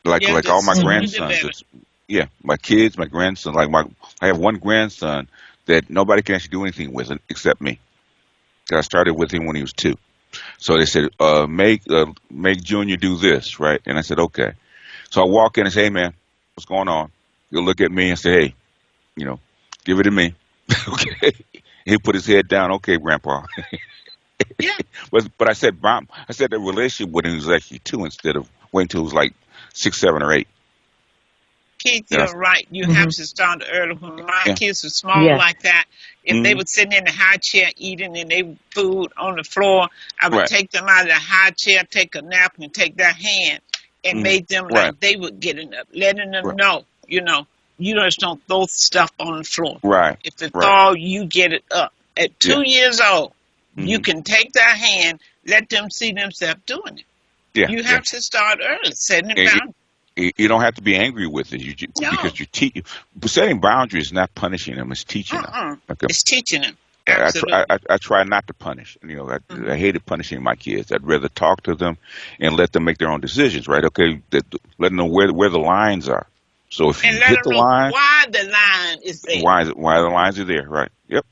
like all my grandsons. My kids, my grandson, I have one grandson that nobody can actually do anything with except me. I started with him when he was 2. So they said, make Junior do this, right? And I said, okay. So I walk in and say, hey, man, what's going on? He'll look at me and say, hey, give it to me. Okay. He'll put his head down. Okay, Grandpa. But I said the relationship with him was actually 2 instead of waiting until it was like 6, 7, or 8. Keith, you're right. You have to start early. When my kids were small like that, if they were sitting in the high chair eating and they food on the floor, I would take them out of the high chair, take a nap, and take their hand and make them like they were getting up, letting them know, you just don't throw stuff on the floor. Right. If it falls, you get it up. At 2 years old, you can take their hand, let them see themselves doing it. Yeah. You have to start early, setting it down. You don't have to be angry with it because you're teaching. Setting boundaries is not punishing them; it's teaching them. Okay? It's teaching them. I try not to punish. I hated punishing my kids. I'd rather talk to them and let them make their own decisions. Right? Okay, let them know where the lines are. So if you hit the line, why the line is there? Why the lines are there? Right? Yep.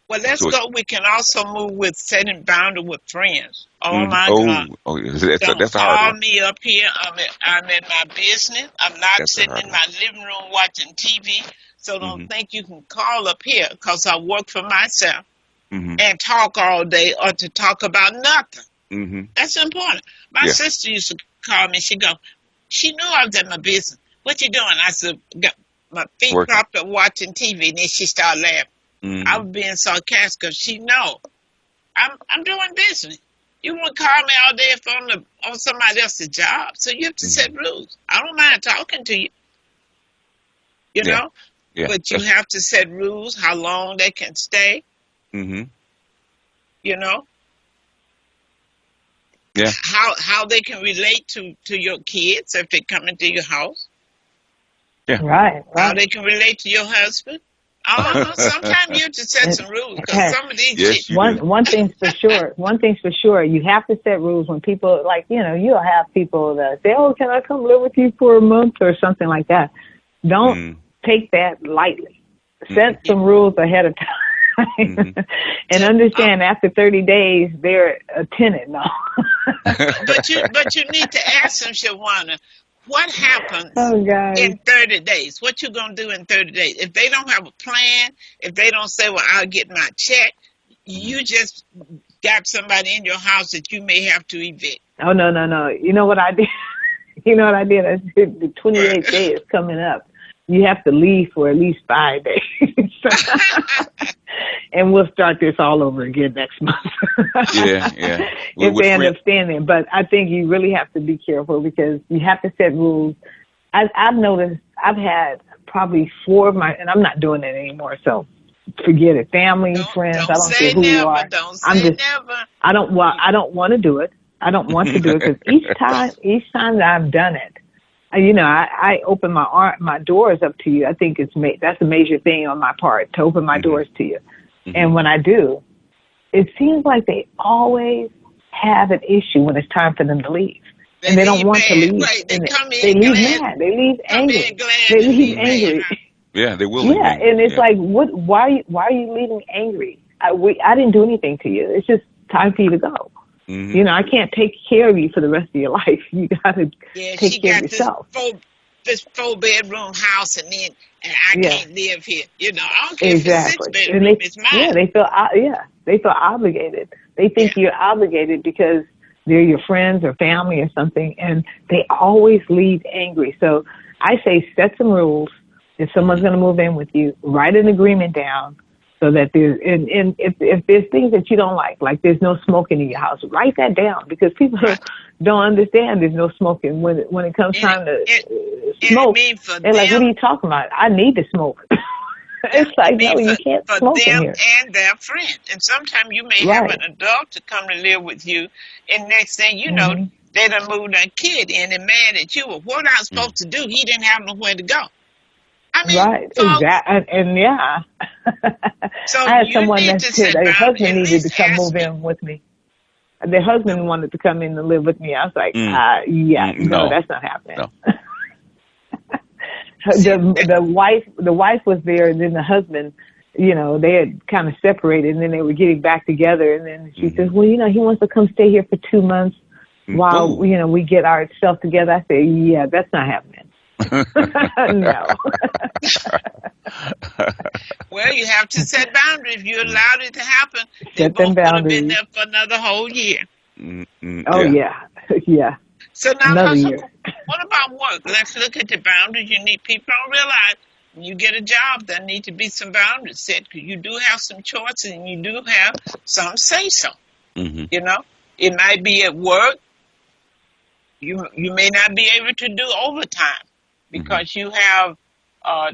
Well, let's go. We can also move with setting boundaries with friends. Oh, my God. That's a hard call one. me up here. I'm in my business. I'm not sitting in my living room watching TV. So don't think you can call up here because I work for myself and talk all day or to talk about nothing. That's important. My sister used to called me. She knew I was at my business. What you doing? I said, got my feet Working. propped up watching TV. And then she started laughing. I Mm-hmm. was being sarcastic because she know I'm doing business. You won't call me all day if I'm on somebody else's job. So you have to set rules. I don't mind talking to you, you Yeah. know, Yeah. but you have to set rules, how long they can stay, Mm-hmm. you know, Yeah. how they can relate to your kids if they come into your house, Right, how right. they can relate to your husband. I don't know. Sometimes you have to set And, some rules because hey, some of these Yes, you do. one thing's for sure. One thing's for sure. You have to set rules when people, like, you'll have people that say, "Oh, can I come live with you for a month?" or something like that. Don't Mm. take that lightly. Set some rules ahead of time. And understand after 30 days they're a tenant now. but you need to ask them, Shawannah, what happens Oh, guys. in 30 days? What you gonna do in 30 days? If they don't have a plan, if they don't say, "Well, I'll get my check," you just got somebody in your house that you may have to evict. Oh, no. You know what I did? You know what I did? I said the 28th day is coming up. You have to leave for at least 5 days. And we'll start this all over again next month. Yeah. If they end up staying there. But I think you really have to be careful because you have to set rules. I've noticed I've had probably 4 of my, and I'm not doing it anymore, so forget it. Family, friends, I don't care who you are. Don't say never. I don't want to do it. I don't want to do it because each time that I've done it, I open my doors up to you. I think that's a major thing on my part, to open my doors to you. And when I do, it seems like they always have an issue when it's time for them to leave. And they don't want to leave. Right. They leave mad. They leave angry. They leave angry. Yeah, they will. Yeah, and it's like, what? Why are you leaving angry? I didn't do anything to you. It's just time for you to go. I can't take care of you for the rest of your life. You got to take care of yourself. This 4-bedroom house, and I can't live here. I don't care Exactly. if it's 6-bedroom. It's mine. Yeah, they feel obligated. They think you're obligated because they're your friends or family or something, and they always leave angry. So I say set some rules. If someone's going to move in with you, write an agreement down so that there's, and if there's things that you don't like there's no smoking in your house, write that down because people don't understand there's no smoking. When it comes time to smoke, they're like, "What are you talking about? I need to smoke." It's like, no, you can't smoke in here. And their friend. And sometimes you may have an adult to come to live with you, and next thing you know, they done moved that kid in and mad at you. Well, what I was supposed to do? He didn't have nowhere to go. I mean, exactly, and so I had someone that said their husband needed to come move in with me. Their husband wanted to come in and live with me. I was like, no, that's not happening. No. The wife was there, and then the husband, they had kind of separated, and then they were getting back together. And then she says, "Well, he wants to come stay here for 2 months while we get ourselves together." I say, "Yeah, that's not happening." No. Well, you have to set boundaries. If you allowed it to happen, they Set both them would have boundaries. been there for another whole year. Oh yeah. So now, another year. What about work? Let's look at the boundaries. People don't realize when you get a job, there need to be some boundaries set. Because you do have some choices, and you do have some say so. It might be at work. You may not be able to do overtime because you have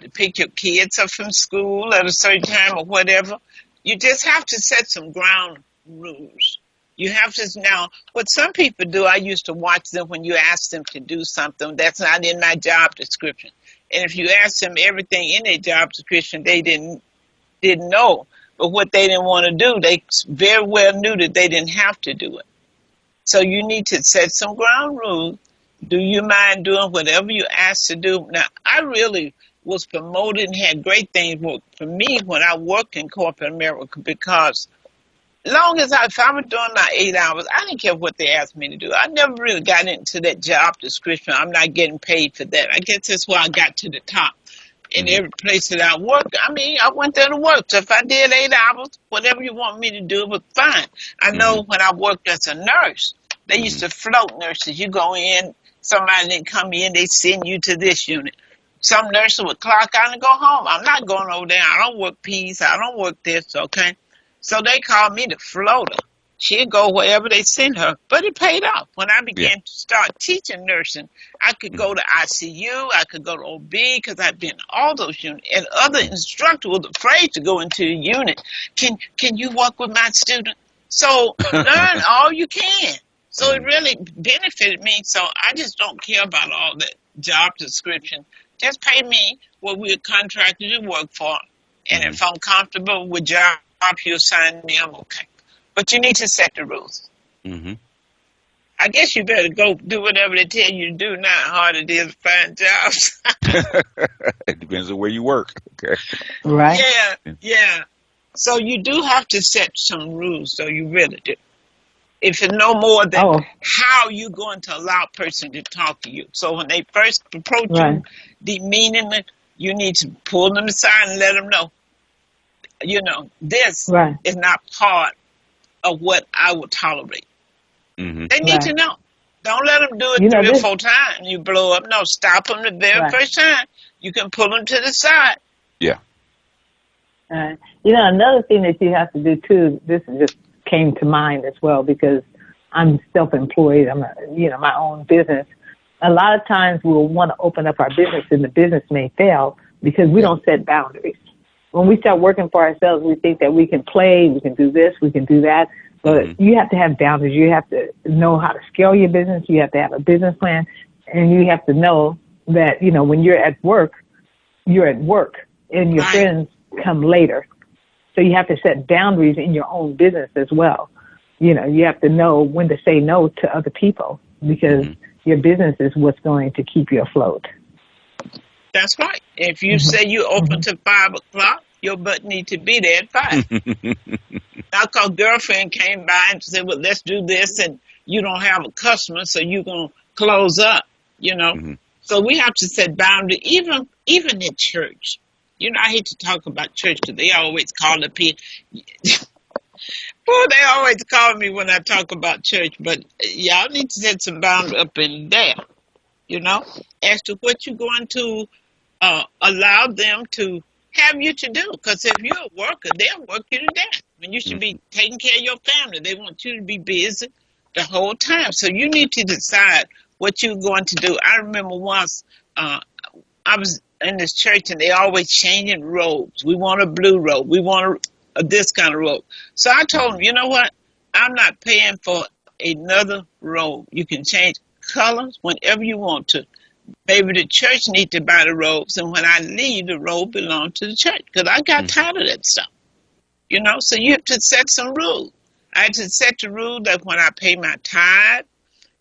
to pick your kids up from school at a certain time or whatever. You just have to set some ground rules. You have to now. What some people do, I used to watch them when you ask them to do something that's not in my job description, and if you ask them everything in their job description, they didn't know. But what they didn't want to do, they very well knew that they didn't have to do it. So you need to set some ground rules. Do you mind doing whatever you asked to do? Now, I really was promoted and had great things for me when I worked in corporate America because long as if I was doing my 8 hours, I didn't care what they asked me to do. I never really got into that job description. I'm not getting paid for that. I guess that's why I got to the top. In every place that I worked, I went there to work. So if I did 8 hours, whatever you want me to do, it was fine. I know when I worked as a nurse, They used to float nurses. You go in, somebody didn't come in, they send you to this unit. Some nurses would clock out and go home. I'm not going over there. I don't work peace. I don't work this, okay? So they called me the floater. She'd go wherever they sent her, but it paid off. When I began to start teaching nursing, I could go to ICU, I could go to OB, because I'd been in all those units. And other instructors were afraid to go into a unit. Can you work with my student? So learn all you can. So it really benefited me. So I just don't care about all that job description. Just pay me what we're contracted to work for. And if I'm comfortable with job you assign me, I'm okay. But you need to set the rules. I guess you better go do whatever they tell you to do now. How hard it is to find jobs. It depends on where you work. Okay. Right. Yeah. So you do have to set some rules, so you really do. If it's no more than how you going to allow a person to talk to you. So when they first approach you demeaning, you need to pull them aside and let them know, this is not part of what I will tolerate. They need to know. Don't let them do it 3 or 4 times. You blow up. No, stop them the very first time. You can pull them to the side. Yeah. Another thing that you have to do too. This just came to mind as well because I'm self-employed. I'm, my own business. A lot of times we'll want to open up our business, and the business may fail because we don't set boundaries. When we start working for ourselves, we think that we can play, we can do this, we can do that. But you have to have boundaries. You have to know how to scale your business. You have to have a business plan. And you have to know that, when you're at work, and your friends come later. So you have to set boundaries in your own business as well. You have to know when to say no to other people because your business is what's going to keep you afloat. That's right. If you say you open to 5 o'clock, your butt need to be there at 5. Now, cause girlfriend came by and said, well, let's do this, and you don't have a customer, so you're going to close up, So we have to set boundaries, even in church. I hate to talk about church because they always call up here. Boy, they always call me when I talk about church, but y'all need to set some boundaries up in there, as to what you're going to allow them to have you to do. Because if you're a worker, they'll work you to death. You should be taking care of your family. They want you to be busy the whole time. So you need to decide what you're going to do. I remember once I was in this church and they always changing robes. We want a blue robe. We want this kind of robe. So I told them, you know what? I'm not paying for another robe. You can change colors whenever you want to. Maybe the church need to buy the robes, and when I leave, the robe belongs to the church because I got tired of that stuff. So you have to set some rules. I had to set the rule that when I pay my tithe,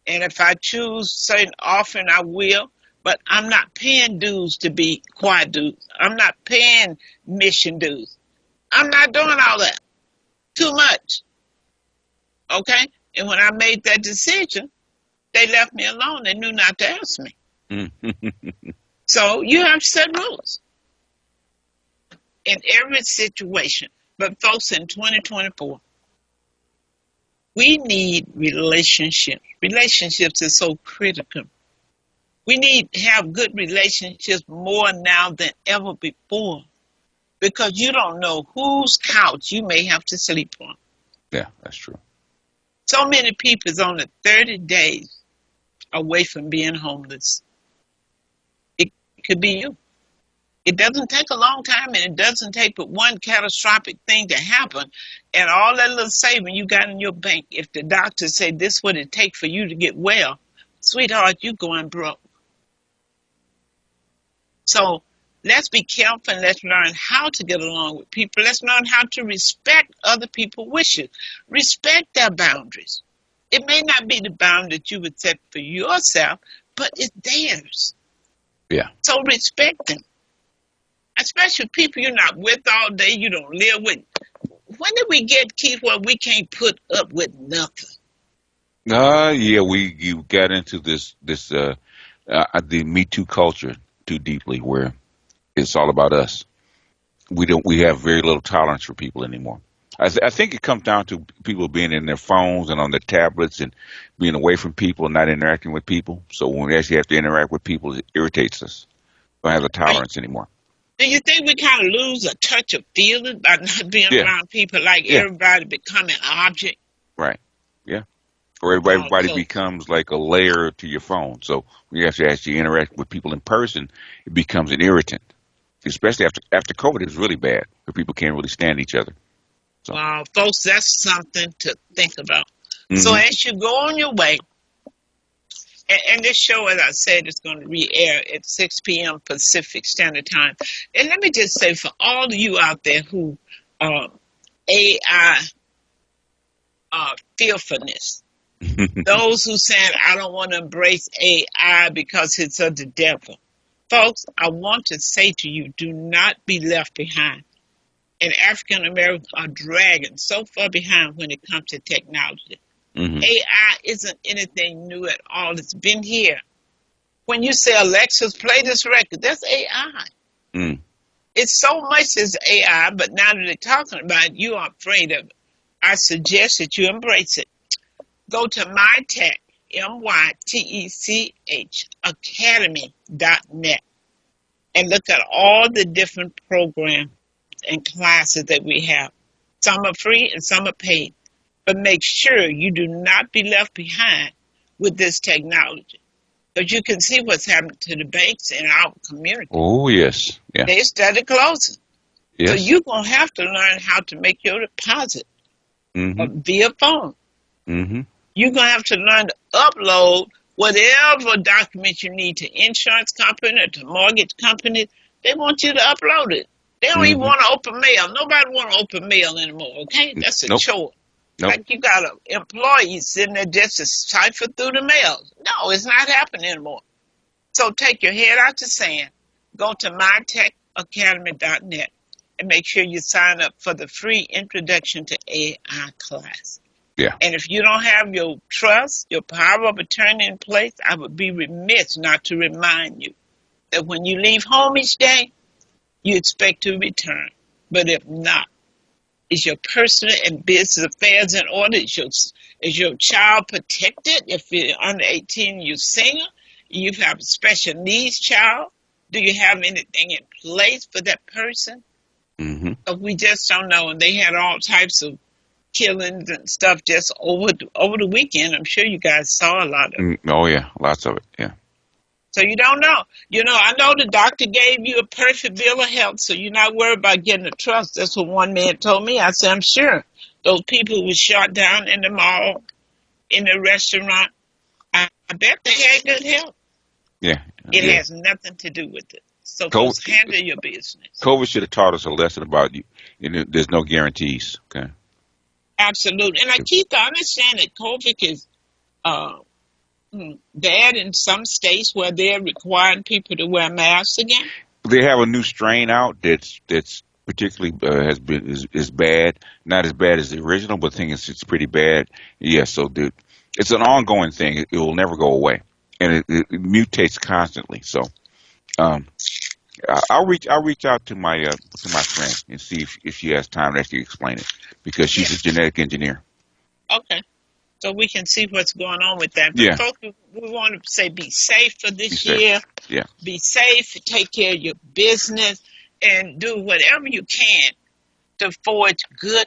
and if I choose certain offering, I will, but I'm not paying dues to be choir dues. I'm not paying mission dues. I'm not doing all that. Too much. Okay? And when I made that decision, they left me alone. They knew not to ask me. So you have to set rules in every situation. But folks, in 2024, we need relationships. Relationships is so critical. We need to have good relationships more now than ever before because you don't know whose couch you may have to sleep on. Yeah, that's true. So many people is only 30 days away from being homeless. It could be you. It doesn't take a long time, and it doesn't take but one catastrophic thing to happen, and all that little saving you got in your bank, if the doctor say this is what it takes for you to get well, sweetheart, you going broke. So let's be careful and let's learn how to get along with people. Let's learn how to respect other people's wishes. Respect their boundaries. It may not be the boundary that you would set for yourself, but it's theirs. Yeah. So respect them. Especially people you're not with all day, you don't live with. When did we get, Keith, where we can't put up with nothing? Yeah, you got into this the Me Too culture too deeply, where it's all about us. We have very little tolerance for people anymore. I think it comes down to people being in their phones and on their tablets and being away from people and not interacting with people. So when we actually have to interact with people, it irritates us. We don't have the tolerance anymore. Do you think we kind of lose a touch of feeling by not being Yeah, around people, like yeah, everybody become an object? right. Yeah. Or Oh, everybody so becomes like a layer to your phone. So when you have to actually interact with people in person, it becomes an irritant. Especially after COVID, it was really bad, where people can't really stand each other. So, wow, folks, that's something to think about. So hmm as you go on your way, and this show, as I said, is going to re-air at 6 p.m. Pacific Standard Time. And let me just say, for all of you out there who AI fearfulness, those who said, I don't want to embrace AI because it's of the devil. Folks, I want to say to you, do not be left behind. And African Americans are dragging so far behind when it comes to technology. hmm AI isn't anything new at all. It's been here. When you say, Alexis, play this record, that's AI. mm. It's so much as AI, but now that they're talking about it, you are afraid of it. I suggest that you embrace it. Go to MyTech, MYTECH, academy.net, and look at all the different programs and classes that we have. Some are free and some are paid. But make sure you do not be left behind with this technology. Because you can see what's happening to the banks in our community. Oh, yes. Yeah. They started closing. So Yes. you're going to have to learn how to make your deposit hmm via phone. hmm You're going to have to learn to upload whatever documents you need to insurance company or to mortgage companies. They want you to upload it. They don't even hmm want to open mail. Nobody want to open mail anymore, okay? That's a Nope. chore. Nope. Like you got an employee sitting there just to cipher through the mail. No, it's not happening anymore. So take your head out the sand. Go to mytechacademy.net and make sure you sign up for the free introduction to AI class. Yeah. And if you don't have your trust, your power of attorney in place, I would be remiss not to remind you that when you leave home each day, you expect to return. But if not, is your personal and business affairs in order? Is your child protected? If you're under 18, you're single, you have a special needs child, do you have anything in place for that person? hmm We just don't know. And they had all types of killings and stuff just over the weekend. I'm sure you guys saw a lot of it. Oh, yeah. Lots of it. Yeah. So you don't know. I know the doctor gave you a perfect bill of health, so you're not worried about getting a trust. That's what one man told me. I said, I'm sure. Those people who were shot down in the mall, in the restaurant, I bet they had good health. Yeah. It Yeah. has nothing to do with it. So folks, COVID, handle your business. COVID should have taught us a lesson about you. There's no guarantees. Okay. Absolutely. And Keith, I understand that COVID is uh, bad in some states where they're requiring people to wear masks again. They have a new strain out that's particularly is bad. Not as bad as the original, but I think it's pretty bad. Yeah. So it's an ongoing thing. It will never go away, and it mutates constantly. So um, I'll reach out to my friend and see if she has time to actually explain it, because she's a Yeah. genetic engineer. Okay. So we can see what's going on with that. But Yeah. folks, we want to say be safe for Be this safe. year. Yeah. Be safe, take care of your business, and do whatever you can to forge good,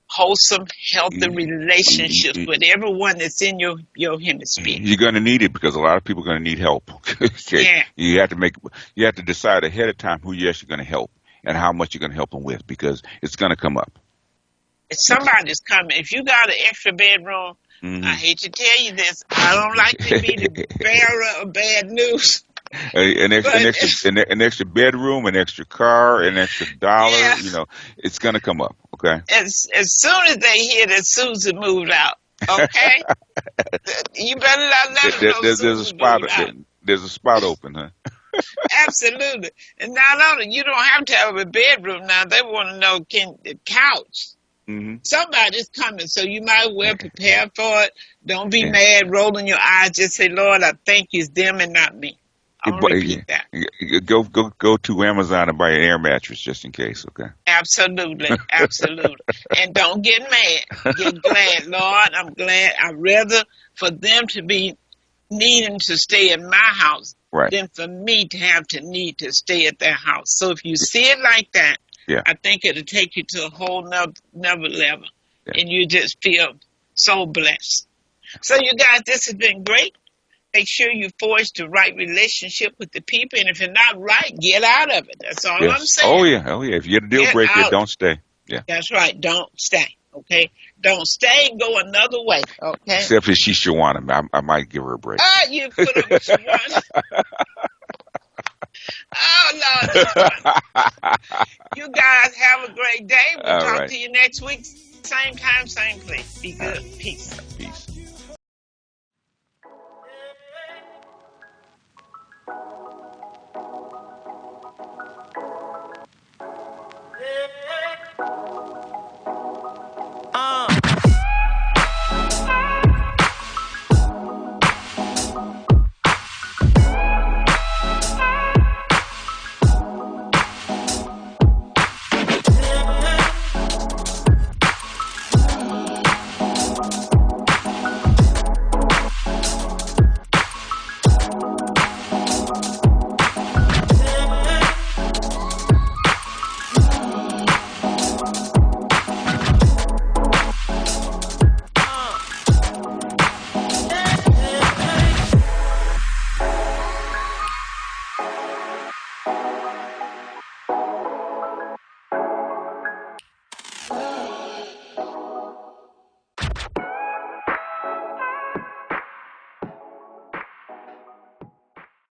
wholesome, healthy relationships You- with everyone that's in your hemisphere. You're going to need it, because a lot of people are going to need help. Okay? Yeah. You have to decide ahead of time who you're actually going to help and how much you're going to help them with, because it's going to come up. If somebody's coming, if you got an extra bedroom, hmm I hate to tell you this, I don't like to be the bearer of bad news. An extra bedroom, an extra car, an extra dollar. Yeah. It's going to come up. Okay. As soon as they hear that Susan moved out, okay? You better not let them know There's a Susan spot. moved out. There's a spot open, huh? Absolutely. And not only, you don't have to have a bedroom now. They want to know, can the couch? hmm Somebody's coming, so you might well prepare for it. Don't be Yeah. mad, rolling your eyes. Just say, Lord, I thank you, it's them and not me. I'll repeat that. Go to Amazon and buy an air mattress just in case. Okay. Absolutely, absolutely. And don't get mad. Get glad, Lord. I'm glad. I'd rather for them to be needing to stay in my house than for me to have to need to stay at their house. So if you see it like that, I think it'll take you to a whole nother level. Yeah. And you just feel so blessed. So you guys, this has been great. Make sure you forge the right relationship with the people. And if you're not right, get out of it. That's all I'm saying. Oh, yeah. If you get a deal breaker, don't stay. Yeah. That's right. Don't stay. Okay? Don't stay and go another way. Okay? Except if she's Shawannah. I might give her a break. You put up with Shawannah. Oh, Lord. You guys have a great day. We'll talk to you next week. Same time, same place. Be good. Peace. Peace.